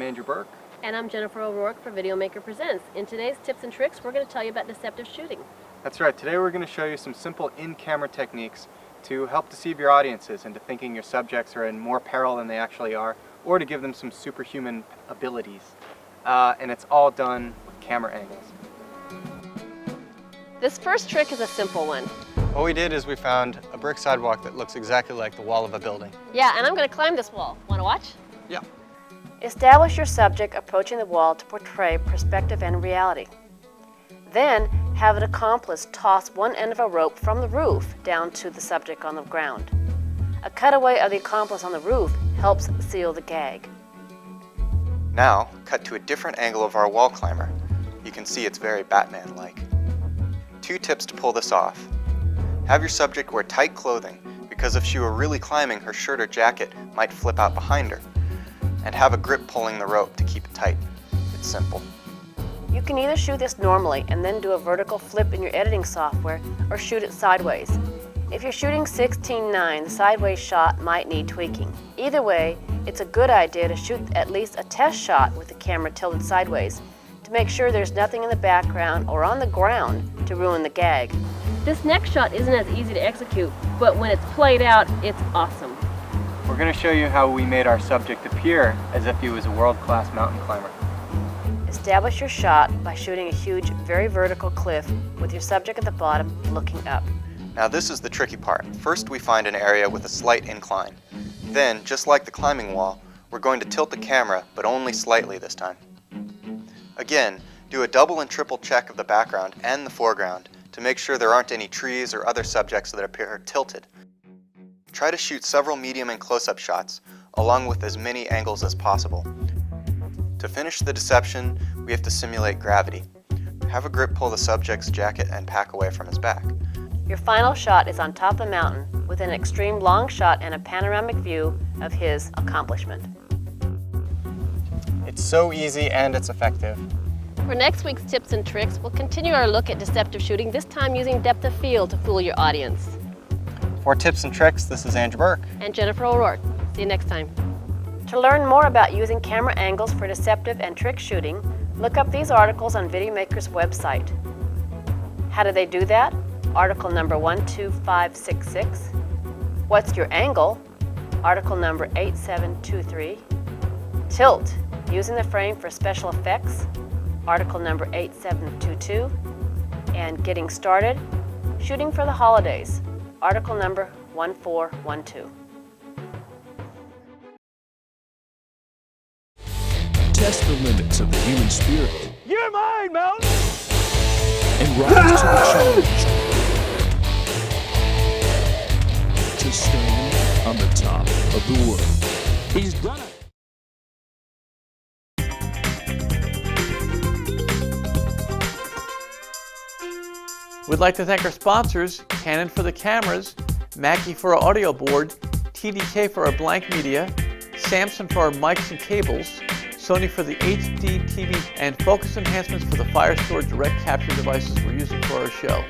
Andrew Burke. And I'm Jennifer O'Rourke for Videomaker Presents. In today's tips and tricks, we're going to tell you about deceptive shooting. That's right. Today we're going to show you some simple in-camera techniques to help deceive your audiences into thinking your subjects are in more peril than they actually are, or to give them some superhuman abilities. And it's all done with camera angles. This first trick is a simple one. What we did is we found a brick sidewalk that looks exactly like the wall of a building. Yeah, and I'm going to climb this wall. Want to watch? Yeah. Establish your subject approaching the wall to portray perspective and reality. Then have an accomplice toss one end of a rope from the roof down to the subject on the ground. A cutaway of the accomplice on the roof helps seal the gag. Now, cut to a different angle of our wall climber. You can see it's very Batman-like. 2 tips to pull this off. Have your subject wear tight clothing, because if she were really climbing, her shirt or jacket might flip out behind her. And have a grip pulling the rope to keep it tight. It's simple. You can either shoot this normally and then do a vertical flip in your editing software, or shoot it sideways. If you're shooting 16:9, the sideways shot might need tweaking. Either way, it's a good idea to shoot at least a test shot with the camera tilted sideways to make sure there's nothing in the background or on the ground to ruin the gag. This next shot isn't as easy to execute, but when it's played out, it's awesome. We're going to show you how we made our subject appear as if he was a world-class mountain climber. Establish your shot by shooting a huge, very vertical cliff with your subject at the bottom looking up. Now this is the tricky part. First we find an area with a slight incline. Then, just like the climbing wall, we're going to tilt the camera, but only slightly this time. Again, do a double and triple check of the background and the foreground to make sure there aren't any trees or other subjects that appear tilted. Try to shoot several medium and close-up shots, along with as many angles as possible. To finish the deception, we have to simulate gravity. Have a grip pull the subject's jacket and pack away from his back. Your final shot is on top of the mountain with an extreme long shot and a panoramic view of his accomplishment. It's so easy and it's effective. For next week's tips and tricks, we'll continue our look at deceptive shooting, this time using depth of field to fool your audience. For tips and tricks, this is Andrew Burke. And Jennifer O'Rourke. See you next time. To learn more about using camera angles for deceptive and trick shooting, look up these articles on Videomaker's website. How do they do that? Article number 12566. What's your angle? Article number 8723. Tilt, using the frame for special effects. Article number 8722. And getting started, shooting for the holidays. Article number 1412. Test the limits of the human spirit. You're mine, Mountain! And rise to the challenge to stand on the top of the world. He's done it! We'd like to thank our sponsors, Canon for the cameras, Mackie for our audio board, TDK for our blank media, Samsung for our mics and cables, Sony for the HD TV, and focus enhancements for the Firestore direct capture devices we're using for our show.